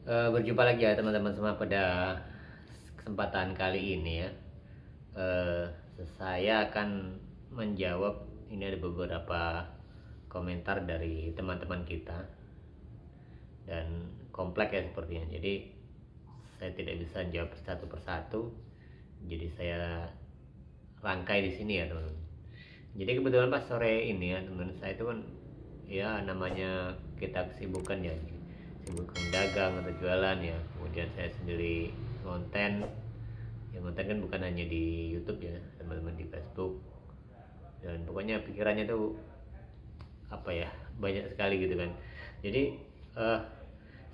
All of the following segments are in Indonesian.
Berjumpa lagi ya teman-teman semua pada kesempatan kali ini ya. Eh, saya akan menjawab, ini ada beberapa komentar dari teman-teman kita dan kompleks ya sepertinya. Jadi saya tidak bisa jawab satu persatu. Jadi saya rangkai di sini ya teman-teman. Jadi kebetulan pas sore ini ya teman-teman, saya itu kan ya namanya kita kesibukan ya, sibuk dagang atau jualan ya. Kemudian saya sendiri konten ya, konten kan bukan hanya di YouTube ya teman-teman, di Facebook, dan pokoknya pikirannya tuh apa ya, banyak sekali gitu kan. Jadi eh,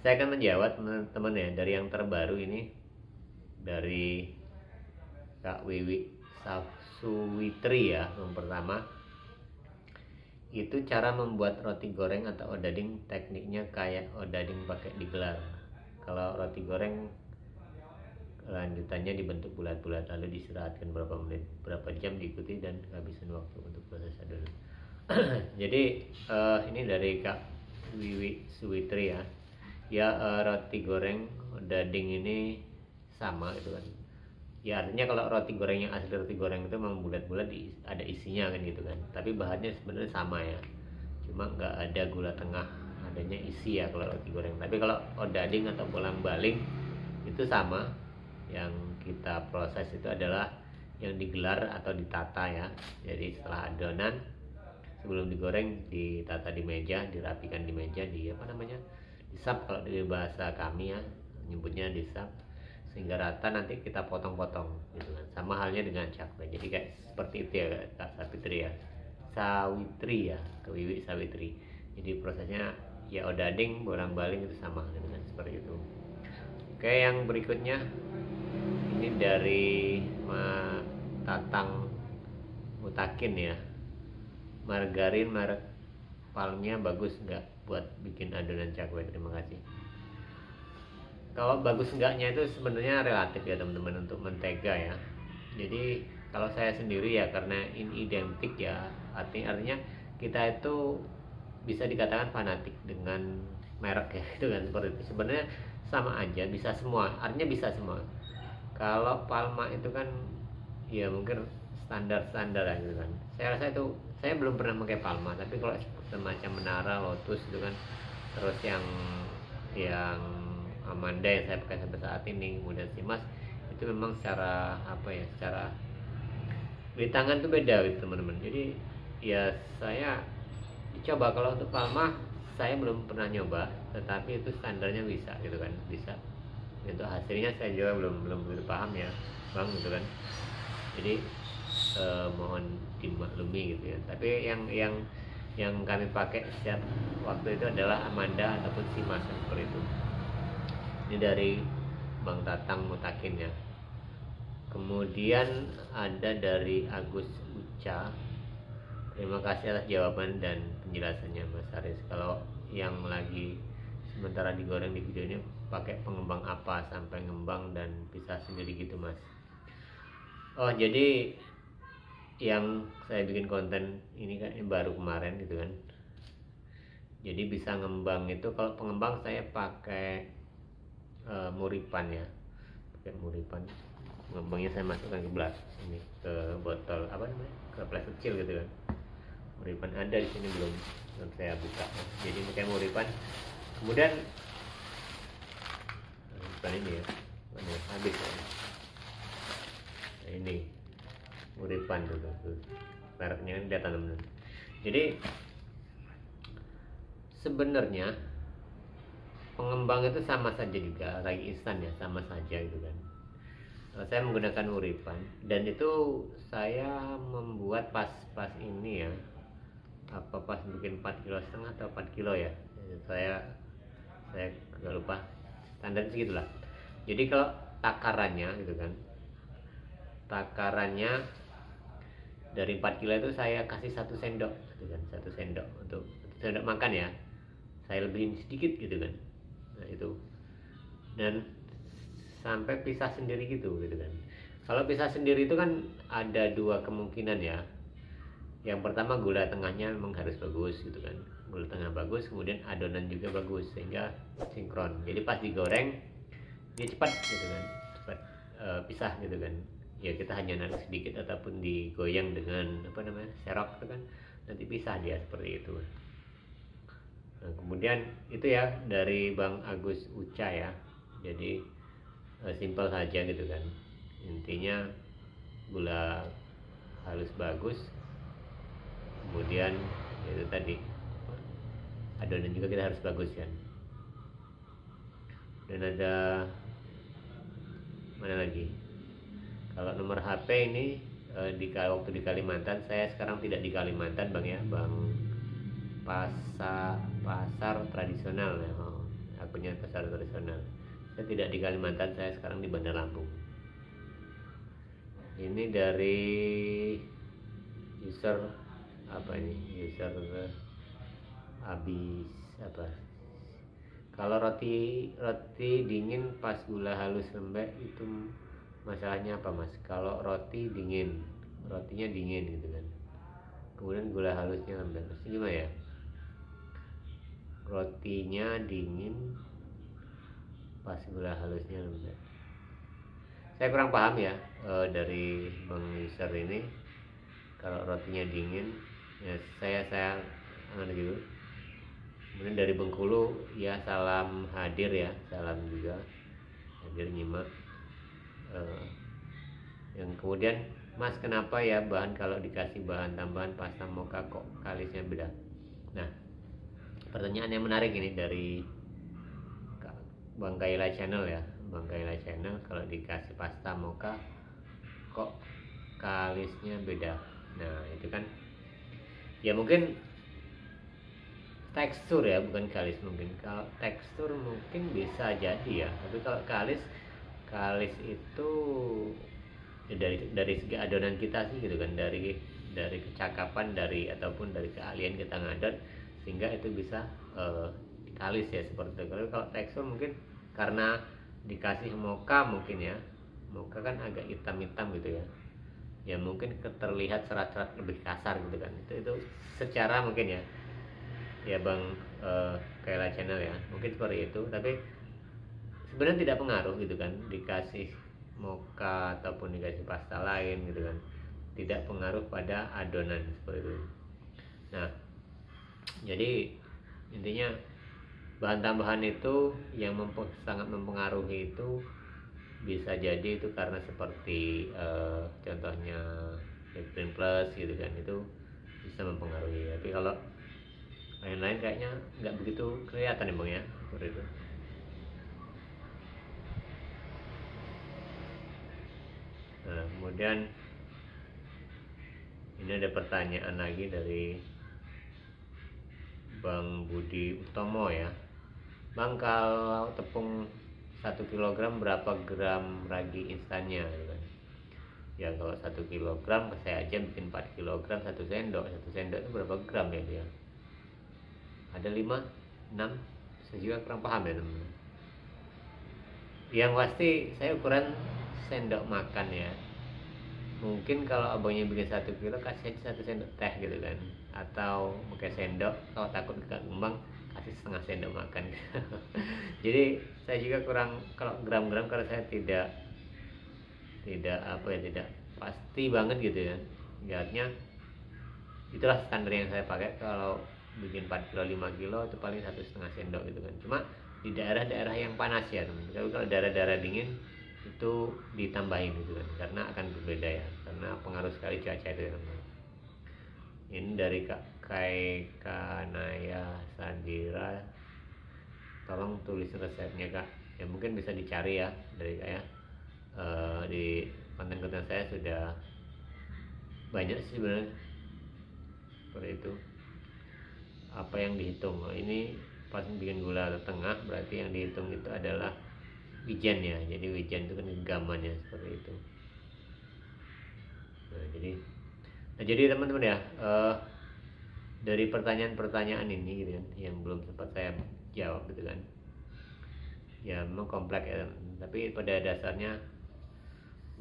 saya akan menjawab teman-teman ya dari yang terbaru ini, dari Kak Wiwi Safsuwitri ya. Yang pertama itu cara membuat roti goreng atau odading, tekniknya kayak odading pakai digelar. Kalau roti goreng lanjutannya dibentuk bulat-bulat lalu diistirahatkan berapa menit, berapa jam diikuti dan kehabisan waktu untuk proses adonan. Jadi ini dari Kak Wiwi Suwitri ya. Ya, roti goreng odading ini sama gitu kan. Ya artinya kalau roti goreng yang asli roti goreng itu memang bulat-bulat, ada isinya kan gitu kan. Tapi bahannya sebenarnya sama ya. Cuma nggak ada gula tengah, adanya isi ya kalau roti goreng. Tapi kalau odading atau bolang-baling itu sama. Yang kita proses itu adalah yang digelar atau ditata ya. Jadi setelah adonan, sebelum digoreng ditata di meja, dirapikan di meja, di apa namanya, disap kalau di bahasa kami ya, nyebutnya disap, sehingga rata, nanti kita potong-potong gitu kan. Sama halnya dengan cakwe. Jadi kayak seperti itu ya Kak Sawitri ya. Sawitri ya, Wiwi Sawitri. Jadi prosesnya ya odading, bolang-baling itu sama gitu kan, seperti itu. Oke, yang berikutnya ini dari Tatang Mutakin ya. Margarin merek Palmia bagus nggak buat bikin adonan cakwe? Terima kasih. Kalau bagus enggaknya itu sebenarnya relatif ya teman-teman, untuk mentega ya. Jadi kalau saya sendiri ya, karena ini identik ya, artinya kita itu bisa dikatakan fanatik dengan merek ya, itu kan seperti itu. Sebenarnya sama aja, bisa semua, artinya bisa semua. Kalau Palma itu kan ya mungkin standar-standar ya gitu kan. Saya rasa itu, saya belum pernah pakai Palma, tapi kalau semacam Menara, Lotus itu kan, terus yang Amanda yang saya pakai sampai saat ini, kemudian Simas, itu memang secara apa ya, secara di tangan tuh beda gitu teman-teman. Jadi ya saya dicoba. Kalau untuk Palma saya belum pernah nyoba, tetapi itu standarnya bisa gitu kan, bisa. Untuk hasilnya saya juga belum begitu paham ya bang gitu kan. Jadi mohon dimaklumi gitu ya. Tapi yang kami pakai setiap waktu itu adalah Amanda ataupun Simas seperti itu. Ini dari Bang Tatang Mutakin ya. Kemudian ada dari Agus Uca. Terima kasih atas jawaban dan penjelasannya Mas Haris. Kalau yang lagi sementara digoreng di video ini pakai pengembang apa sampai ngembang dan bisa sendiri gitu Mas? Oh jadi yang saya bikin konten ini kan baru kemarin gitu kan. Jadi bisa ngembang itu, kalau pengembang saya pakai muripan ya, pakai muripan. Ngembangnya saya masukkan ke belas ini, ke botol apa namanya, ke plastik kecil gitu kan. Muripan ada di sini, belum saya buka. Jadi pakai muripan. Kemudian bukan ini ya, habis ya. Nah, ini muripan tuh mereknya kan data teman-teman. Jadi sebenarnya pengembang itu sama saja juga, lagi instan ya, sama saja gitu kan. Saya menggunakan uripan, dan itu saya membuat pas ini ya, apa pas bikin 4,5 kg atau 4 kilo ya. Saya agak lupa, standar segitulah. Jadi kalau takarannya gitu kan, takarannya dari 4 kilo itu saya kasih 1 sendok gitu kan, 1 sendok untuk 1 sendok makan ya. Saya lebihin sedikit gitu kan. Nah itu, dan sampai pisah sendiri gitu kan. Kalau pisah sendiri itu kan ada dua kemungkinan ya. Yang pertama, gula tengahnya memang harus bagus gitu kan, gula tengah bagus, kemudian adonan juga bagus sehingga sinkron. Jadi pas digoreng dia cepat gitu kan, cepat pisah gitu kan. Ya kita hanya naruh sedikit ataupun digoyang dengan apa namanya serok itu kan, nanti pisah dia seperti itu. Nah, kemudian itu ya dari Bang Agus Uca ya. Jadi simpel saja gitu kan. Intinya gula halus bagus. Kemudian itu tadi adonan juga kita harus bagus kan. Dan ada mana lagi? Kalau nomor HP ini waktu di Kalimantan, saya sekarang tidak di Kalimantan Bang ya, Bang. Pasar tradisional ya, akunnya pasar tradisional. Saya tidak di Kalimantan, saya sekarang di Bandar Lampung. Ini dari user apa ini? User habis apa? Kalau roti dingin pas gula halus lembek itu masalahnya apa Mas? Kalau roti dingin, rotinya dingin gitu kan. Kemudian gula halusnya lembek. Maksudnya gimana ya? Rotinya dingin pas gula halusnya lembek. Saya kurang paham ya dari Bang user ini. Kalau rotinya dingin ya saya dulu. Kemudian dari Bengkulu ya, salam hadir ya, salam juga hadir nyimak. Yang kemudian Mas, kenapa ya bahan kalau dikasih bahan tambahan pasta mocha kok kalisnya beda? Nah, pertanyaan yang menarik ini dari Bang Kaila Channel ya, Bang Kaila Channel, kalau dikasih pasta mocha kok kalisnya beda. Nah itu kan ya mungkin tekstur ya, bukan kalis. Mungkin kalau tekstur mungkin bisa jadi ya, tapi kalau kalis itu ya dari segi adonan kita sih gitu kan, dari kecakapan ataupun dari keahlian kita ngadon sehingga itu bisa kalis ya seperti itu. Kalau tekstur mungkin karena dikasih mocha mungkin ya, mocha kan agak hitam-hitam gitu ya, ya mungkin terlihat serat-serat lebih kasar gitu kan. Itu secara mungkin ya Bang Kaila Channel ya, mungkin seperti itu. Tapi sebenarnya tidak pengaruh gitu kan, dikasih mocha ataupun dikasih pasta lain gitu kan, tidak pengaruh pada adonan seperti itu. Nah jadi intinya bahan tambahan itu yang sangat mempengaruhi itu bisa jadi itu karena seperti contohnya Green Plus gitu kan, itu bisa mempengaruhi. Tapi kalau lain-lain kayaknya nggak begitu kelihatan ya Bang ya, seperti itu. Nah kemudian ini ada pertanyaan lagi dari Bang Budi Utomo ya. Bang, kalau tepung 1 kg berapa gram ragi instannya gitu kan? Ya kalau 1 kg saya aja bikin 4 kg 1 sendok. 1 sendok itu berapa gram ya dia? Ada 5, 6? Saya juga kurang paham ya teman-teman. Yang pasti saya ukuran sendok makan ya. Mungkin kalau abangnya bikin 1 kilo kasih aja 1 sendok teh gitu kan, atau pakai sendok. Kalau takut gak ngembang kasih setengah sendok makan. Jadi saya juga kurang kalau gram-gram, karena saya tidak pasti banget gitu ya. Artinya itulah standar yang saya pakai. Kalau bikin 4 kilo 5 kilo itu paling 1,5 sendok gitu kan. Cuma di daerah-daerah yang panas ya teman. Tapi kalau daerah-daerah dingin itu ditambahin gitu kan, karena akan berbeda ya, karena pengaruh sekali cuaca itu ya teman. Ini dari Kak Kai Kanaya Sandira, tolong tulis resepnya Kak ya, mungkin bisa dicari ya dari saya. Di konten-konten saya sudah banyak sih sebenarnya seperti itu. Apa yang dihitung ini pas bikin gula tengah, berarti yang dihitung itu adalah wijen ya. Jadi wijen itu kan genggamannya seperti itu. Nah jadi teman-teman ya, dari pertanyaan-pertanyaan ini gitu kan, yang belum sempat saya jawab gitu kan, ya memang kompleks ya, tapi pada dasarnya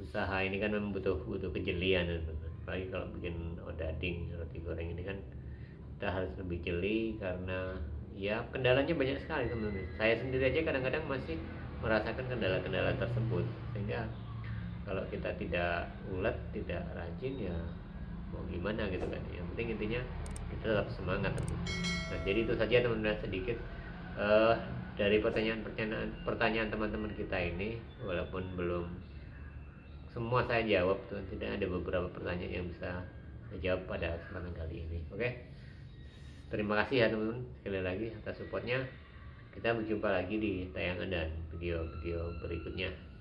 usaha ini kan memang butuh kejelian teman-teman. Apalagi kalau bikin odading, roti goreng ini kan kita harus lebih jeli karena ya kendalanya banyak sekali teman-teman. Saya sendiri aja kadang-kadang masih merasakan kendala-kendala tersebut, sehingga kalau kita tidak ulet, tidak rajin, ya mau gimana gitu kan. Yang penting intinya kita tetap semangat teman-teman. Nah, jadi itu saja teman-teman sedikit dari pertanyaan teman-teman kita ini. Walaupun belum semua saya jawab tuh, tidak ada beberapa pertanyaan yang bisa saya jawab pada kesempatan kali ini. Oke, terima kasih ya teman-teman sekali lagi atas supportnya. Kita berjumpa lagi di tayangan dan video-video berikutnya.